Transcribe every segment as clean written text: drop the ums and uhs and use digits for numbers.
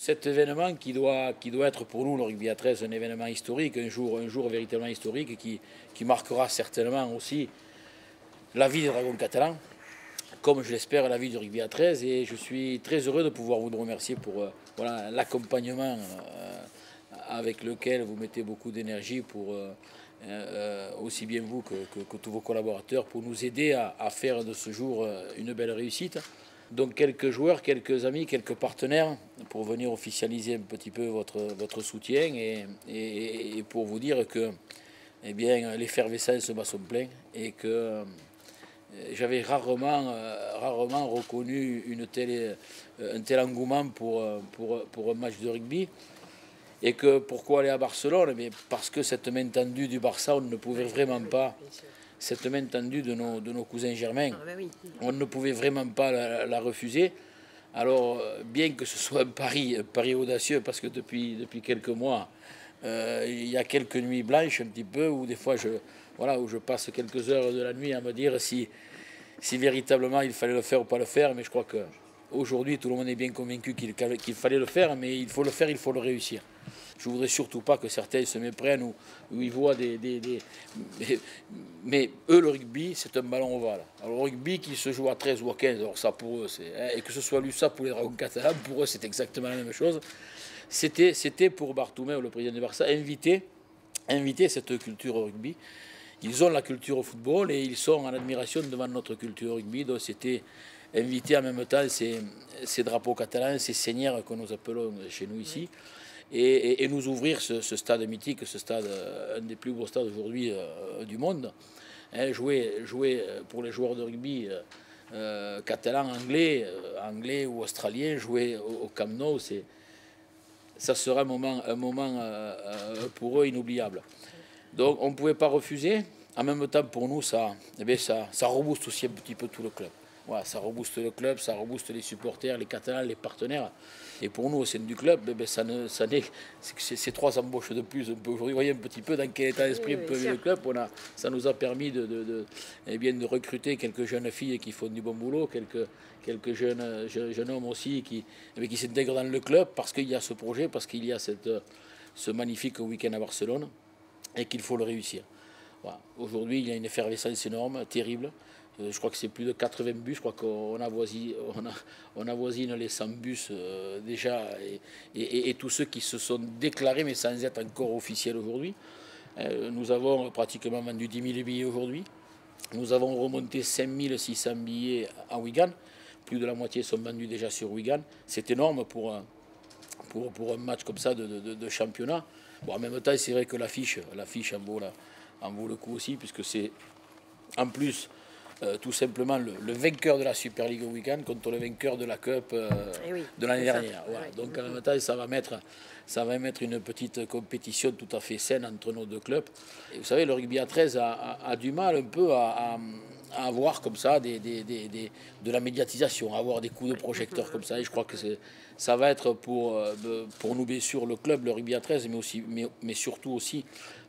cet événement qui doit être pour nous, le rugby à 13, un événement historique, un jour véritablement historique qui marquera certainement aussi la vie des Dragons catalans, comme je l'espère la vie du rugby à 13. Et je suis très heureux de pouvoir vous remercier pour voilà, l'accompagnement avec lequel vous mettez beaucoup d'énergie pour aussi bien vous que tous vos collaborateurs pour nous aider à faire de ce jour une belle réussite. Donc quelques joueurs, quelques amis, quelques partenaires pour venir officialiser un petit peu votre soutien et pour vous dire que eh bien, l'effervescence bat son plein et que j'avais rarement reconnu un tel engouement pour un match de rugby. Et que pourquoi aller à Barcelone? Mais parce que cette main tendue du Barça, on ne pouvait vraiment pas, cette main tendue de nos cousins germains, on ne pouvait vraiment pas la refuser. Alors, bien que ce soit un pari audacieux, parce que depuis quelques mois, il y a quelques nuits blanches un petit peu, où des fois, où je passe quelques heures de la nuit à me dire si véritablement il fallait le faire ou pas le faire, mais je crois que aujourd'hui, tout le monde est bien convaincu qu'il fallait le faire, mais il faut le faire, il faut le réussir. Je ne voudrais surtout pas que certains se méprennent ou ils voient Mais eux, le rugby, c'est un ballon ovale. Alors, le rugby qui se joue à 13 ou à 15, alors ça pour eux, et que ce soit l'USAP ou les Dragons catalans, pour eux, c'est exactement la même chose. C'était pour Bartomeu, le président du Barça, inviter cette culture au rugby. Ils ont la culture au football et ils sont en admiration devant notre culture au rugby. Donc, c'était inviter en même temps ces drapeaux catalans, ces seigneurs que nous appelons chez nous ici, et nous ouvrir ce stade mythique, ce stade, un des plus beaux stades aujourd'hui du monde. Jouer pour les joueurs de rugby catalans, anglais ou australiens, jouer au Camp Nou, ça sera un moment pour eux inoubliable. Donc on ne pouvait pas refuser. En même temps, pour nous, ça rebooste aussi un petit peu tout le club. Voilà, ça rebooste le club, ça rebooste les supporters, les Catalans, les partenaires. Et pour nous, au sein du club, c'est 3 embauches de plus. Aujourd'hui, vous voyez un petit peu dans quel état d'esprit peut vivre le club. Ça nous a permis de recruter quelques jeunes filles qui font du bon boulot, quelques jeunes hommes aussi qui s'intègrent dans le club parce qu'il y a ce projet, parce qu'il y a ce magnifique week-end à Barcelone et qu'il faut le réussir. Voilà. Aujourd'hui, il y a une effervescence énorme, terrible. Je crois que c'est plus de 80 bus. Je crois qu'on avoisine les 100 bus déjà. Et tous ceux qui se sont déclarés, mais sans être encore officiels aujourd'hui. Nous avons pratiquement vendu 10 000 billets aujourd'hui. Nous avons remonté 5 600 billets à Wigan. Plus de la moitié sont vendus déjà sur Wigan. C'est énorme pour un match comme ça de championnat. Bon, en même temps, c'est vrai que l'affiche en vaut le coup aussi, puisque c'est en plus tout simplement le vainqueur de la Super League Weekend contre le vainqueur de la Cup de l'année dernière. Voilà. Donc en même temps, ça va mettre une petite compétition tout à fait saine entre nos deux clubs. Et vous savez, le rugby à 13 a du mal un peu à avoir comme ça de la médiatisation, à avoir des coups de projecteur comme ça. Et je crois que ça va être pour nous, bien sûr, le club, le rugby à 13, mais surtout aussi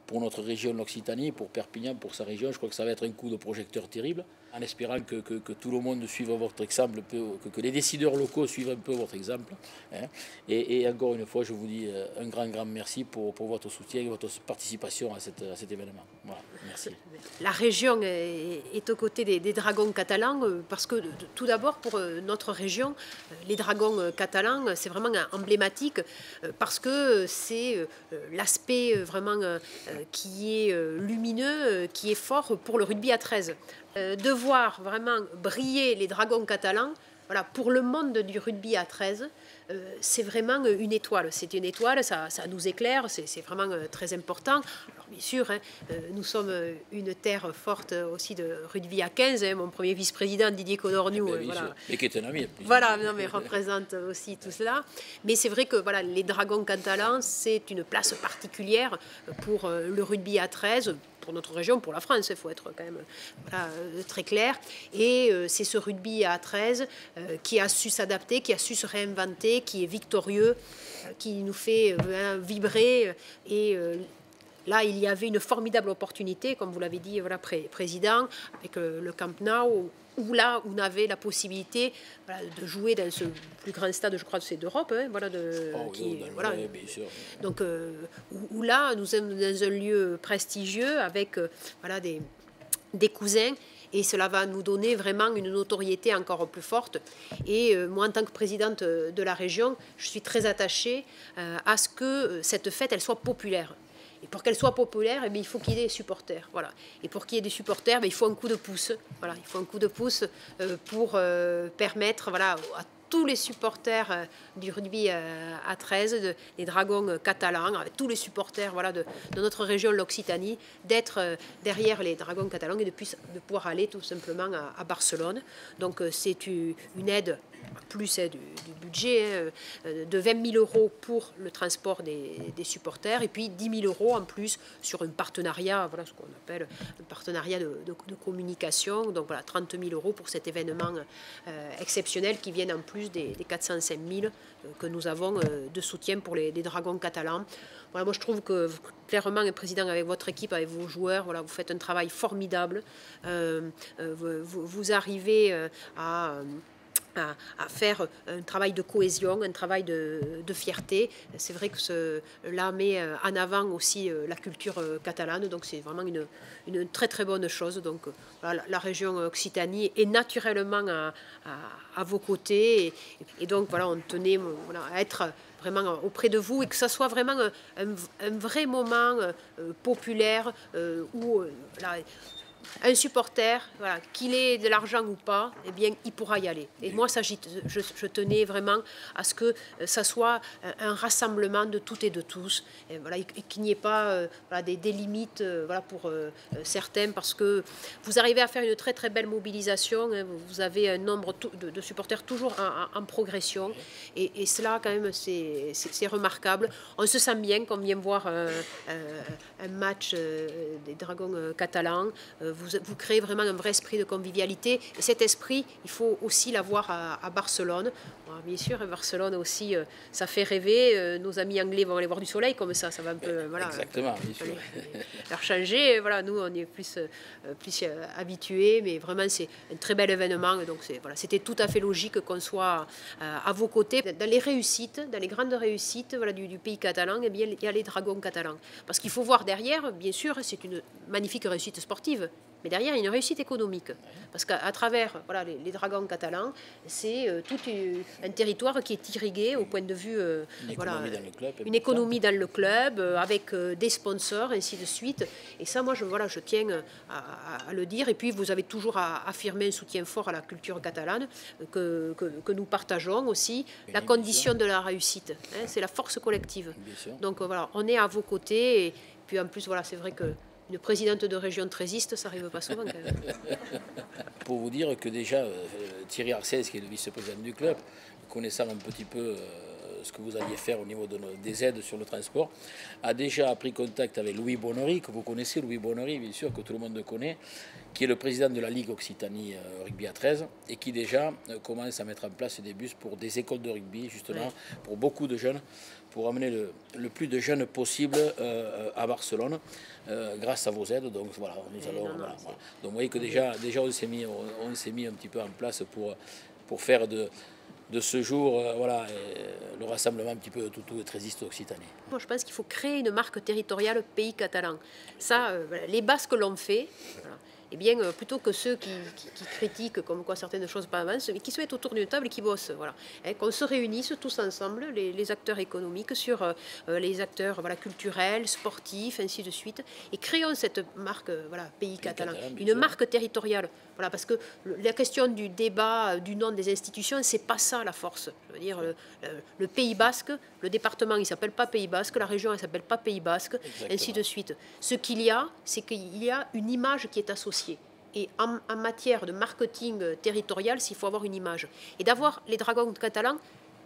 pour notre région, l'Occitanie, pour Perpignan, pour sa région. Je crois que ça va être un coup de projecteur terrible, en espérant que tout le monde suive votre exemple, que les décideurs locaux suivent un peu votre exemple. Hein. Et encore une fois, je vous dis un grand merci pour votre soutien et votre participation à cet événement. Voilà, merci. La région est aux côtés des Dragons catalans parce que tout d'abord pour notre région, les Dragons catalans, c'est vraiment emblématique parce que c'est l'aspect vraiment qui est lumineux, qui est fort pour le rugby à 13. De voir vraiment briller les Dragons catalans, voilà, pour le monde du rugby à 13, c'est vraiment une étoile. C'est une étoile, ça nous éclaire, c'est vraiment très important. Alors bien sûr, hein, nous sommes une terre forte aussi de rugby à 15. Hein, mon premier vice-président, Didier Codorniou, voilà. Et qui est un ami. Voilà, non, mais représente aussi tout cela. Mais c'est vrai que voilà, les Dragons catalans, c'est une place particulière pour le rugby à 13, pour notre région, pour la France, il faut être quand même très clair. Et c'est ce rugby à 13 qui a su s'adapter, qui a su se réinventer, qui est victorieux, qui nous fait vibrer et là, il y avait une formidable opportunité, comme vous l'avez dit, voilà, président, avec le Camp Nou, où là, on avait la possibilité voilà, de jouer dans ce plus grand stade, je crois, c'est d'Europe, hein, voilà, voilà, bien sûr. donc où là, nous sommes dans un lieu prestigieux avec voilà, des cousins. Et cela va nous donner vraiment une notoriété encore plus forte. Et moi, en tant que présidente de la région, je suis très attachée à ce que cette fête, elle soit populaire. Et pour qu'elle soit populaire, eh bien, il faut qu'il y ait des supporters. Voilà. Et pour qu'il y ait des supporters, il faut un coup de pouce. Voilà. Il faut un coup de pouce pour permettre voilà, à tous les supporters du rugby à 13, des Dragons catalans, avec tous les supporters voilà, de notre région, l'Occitanie, d'être derrière les Dragons catalans et de pouvoir aller tout simplement à Barcelone. Donc c'est une aide, plus du budget, de 20 000 euros pour le transport des supporters et puis 10 000 euros en plus sur un partenariat, voilà ce qu'on appelle un partenariat de communication. Donc voilà, 30 000 euros pour cet événement exceptionnel qui viennent en plus des 405 000 que nous avons de soutien pour les Dragons catalans. Voilà, moi je trouve que clairement, le président, avec votre équipe, avec vos joueurs, voilà, vous faites un travail formidable. Vous arrivez à faire un travail de cohésion, un travail de fierté. C'est vrai que cela met en avant aussi la culture catalane, donc c'est vraiment une très très bonne chose. Donc voilà, la région Occitanie est naturellement à vos côtés et donc voilà, on tenait voilà, à être vraiment auprès de vous et que ça soit vraiment un vrai moment populaire où un supporter, voilà, qu'il ait de l'argent ou pas, eh bien, il pourra y aller. Et moi, je tenais vraiment à ce que ça soit un rassemblement de toutes et de tous, et voilà, et qu'il n'y ait pas voilà, des limites voilà, pour certains, parce que vous arrivez à faire une très très belle mobilisation, hein, vous avez un nombre de supporters toujours en progression, et cela, quand même, c'est remarquable. On se sent bien quand on vient voir un match des Dragons catalans. Vous créez vraiment un vrai esprit de convivialité. Et cet esprit, il faut aussi l'avoir à Barcelone. Alors, bien sûr, à Barcelone aussi, ça fait rêver. Nos amis anglais vont aller voir du soleil comme ça. Ça va un peu voilà, exactement, bien sûr. leur changer. Voilà, nous, on est plus habitués. Mais vraiment, c'est un très bel événement. Donc, voilà, c'était tout à fait logique qu'on soit à vos côtés. Dans les réussites, dans les grandes réussites voilà, du pays catalan, eh bien, il y a les Dragons catalans. Parce qu'il faut voir derrière, bien sûr, c'est une magnifique réussite sportive. Mais derrière, il y a une réussite économique. Parce qu'à travers voilà, les Dragons catalans, c'est tout un territoire qui est irrigué au point de vue... une économie dans le club, avec des sponsors, ainsi de suite. Et ça, moi, je tiens à le dire. Et puis, vous avez toujours affirmé un soutien fort à la culture catalane, que nous partageons aussi. La condition de la réussite, hein, c'est la force collective. Donc, voilà, on est à vos côtés. Et puis, en plus, voilà, c'est vrai que une présidente de région trésiste, ça n'arrive pas souvent quand même. Pour vous dire que déjà, Thierry Arcès, qui est le vice-président du club, connaissant un petit peu ce que vous alliez faire au niveau des aides sur le transport, a déjà pris contact avec Louis Bonnery, que vous connaissez, Louis Bonnery, bien sûr, que tout le monde connaît, qui est le président de la Ligue Occitanie Rugby à 13, et qui déjà commence à mettre en place des bus pour des écoles de rugby, justement, pour beaucoup de jeunes, pour amener le plus de jeunes possible à Barcelone, grâce à vos aides. Donc voilà, nous allons. Voilà. Donc vous voyez que déjà on s'est mis un petit peu en place pour faire de ce jour voilà, le rassemblement un petit peu de tout les trésistes occitaniens. Moi, je pense qu'il faut créer une marque territoriale pays catalan. Ça, les Basques l'ont fait. Voilà. Eh bien, plutôt que ceux qui critiquent comme quoi certaines choses pas avancent, mais qui se mettent autour d'une table et qui bossent. Voilà. Qu'on se réunisse tous ensemble, les acteurs économiques, sur les acteurs voilà, culturels, sportifs, ainsi de suite, et créons cette marque voilà, pays catalan, une marque territoriale. Voilà, parce que la question du débat, du nom des institutions, c'est pas ça la force. Je veux dire, le Pays Basque, le département, il s'appelle pas Pays Basque, la région, elle s'appelle pas Pays Basque, ainsi de suite. Ce qu'il y a, c'est qu'il y a une image qui est associée. Et en matière de marketing territorial, il faut avoir une image. Et d'avoir les Dragons catalans,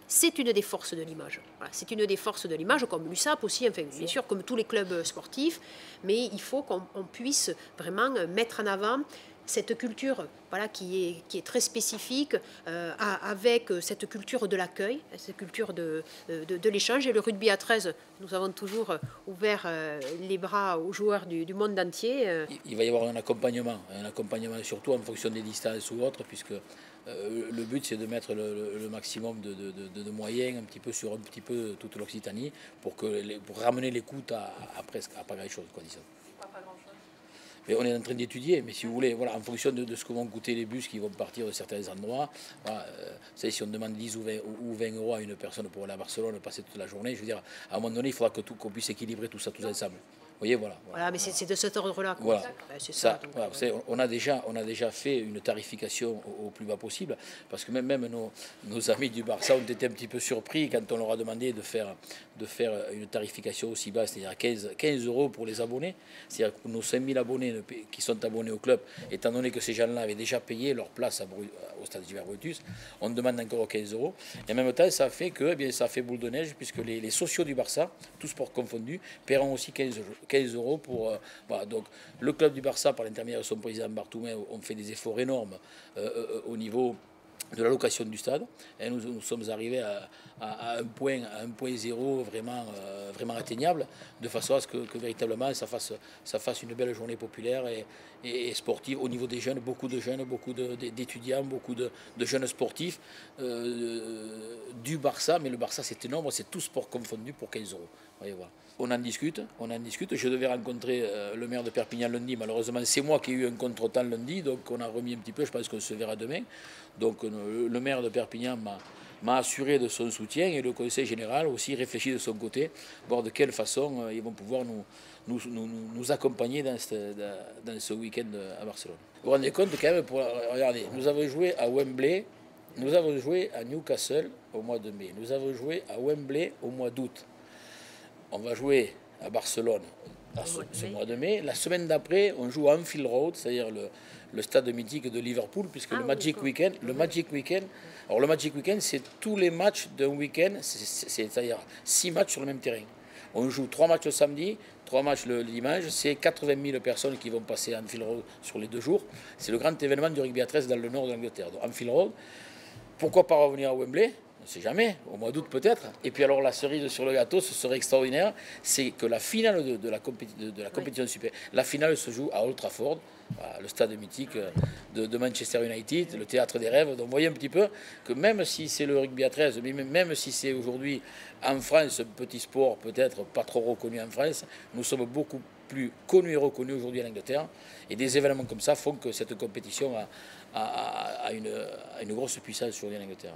c'est une des forces de l'image. Voilà, c'est une des forces de l'image, comme l'USAP aussi, enfin, bien sûr, comme tous les clubs sportifs, mais il faut qu'on puisse vraiment mettre en avant cette culture voilà, qui est très spécifique, avec cette culture de l'accueil, cette culture de l'échange. Et le rugby à 13, nous avons toujours ouvert les bras aux joueurs du monde entier. Il va y avoir un accompagnement surtout en fonction des distances ou autres, puisque le but c'est de mettre le maximum de moyens un petit peu sur un petit peu toute l'Occitanie pour ramener les coûts à presque à pas grand-chose, quoi, disons. Mais on est en train d'étudier, mais si vous voulez, voilà, en fonction de ce que vont coûter les bus qui vont partir de certains endroits, voilà, si on demande 10 ou 20 euros à une personne pour aller à Barcelone, passer toute la journée, je veux dire, à un moment donné, il faudra qu'on puisse équilibrer tout ça tous ensemble. Vous voyez, voilà. Voilà, mais c'est de cet ordre-là. Voilà. C'est ça. Donc, voilà, on a déjà fait une tarification au plus bas possible, parce que même nos amis du Barça ont été un petit peu surpris quand on leur a demandé de faire une tarification aussi basse, c'est-à-dire 15 euros pour les abonnés. C'est-à-dire que nos 5000 abonnés qui sont abonnés au club, étant donné que ces gens-là avaient déjà payé leur place au stade d'hiver Brutus, on demande encore 15 euros. Et en même temps, ça fait que, eh bien, ça fait boule de neige, puisque les sociaux du Barça, tous sports confondus, paieront aussi 15 euros pour... voilà, donc le club du Barça, par l'intermédiaire de son président Bartomeu, ont fait des efforts énormes au niveau de la location du stade. Et nous sommes arrivés à un point zéro vraiment atteignable, de façon à ce que véritablement ça fasse une belle journée populaire et sportive au niveau des jeunes, beaucoup d'étudiants, beaucoup de jeunes sportifs du Barça, mais le Barça c'est énorme, c'est tout sport confondu pour 15 euros. Voyez, voilà. On en discute. Je devais rencontrer le maire de Perpignan lundi. Malheureusement, c'est moi qui ai eu un contretemps lundi, donc on a remis un petit peu. Je pense qu'on se verra demain. Donc le maire de Perpignan m'a assuré de son soutien et le conseil général aussi réfléchit de son côté, voir de quelle façon ils vont pouvoir nous accompagner dans ce week-end à Barcelone. Vous vous rendez compte quand même, regardez, nous avons joué à Wembley, nous avons joué à Newcastle au mois de mai, nous avons joué à Wembley au mois d'août. On va jouer à Barcelone ce mois de mai. La semaine d'après, on joue à Anfield Road, c'est-à-dire le stade mythique de Liverpool, puisque le Magic Weekend, alors le Magic Weekend, c'est tous les matchs d'un week-end, c'est-à-dire 6 matchs sur le même terrain. On joue 3 matchs le samedi, 3 matchs le dimanche, c'est 80 000 personnes qui vont passer à Anfield Road sur les 2 jours. C'est le grand événement du rugby à 13 dans le nord de l'Angleterre. Donc Anfield Road, pourquoi pas revenir à Wembley ? On ne sait jamais, au mois d'août peut-être. Et puis alors la cerise sur le gâteau, ce serait extraordinaire, c'est que la finale de la compétition super, la finale se joue à Old Trafford, le stade mythique de Manchester United, le théâtre des rêves. Donc vous voyez un petit peu que même si c'est le rugby à 13, mais même si c'est aujourd'hui en France un petit sport peut-être pas trop reconnu en France, nous sommes beaucoup plus connus et reconnus aujourd'hui en Angleterre. Et des événements comme ça font que cette compétition a une grosse puissance aujourd'hui en Angleterre.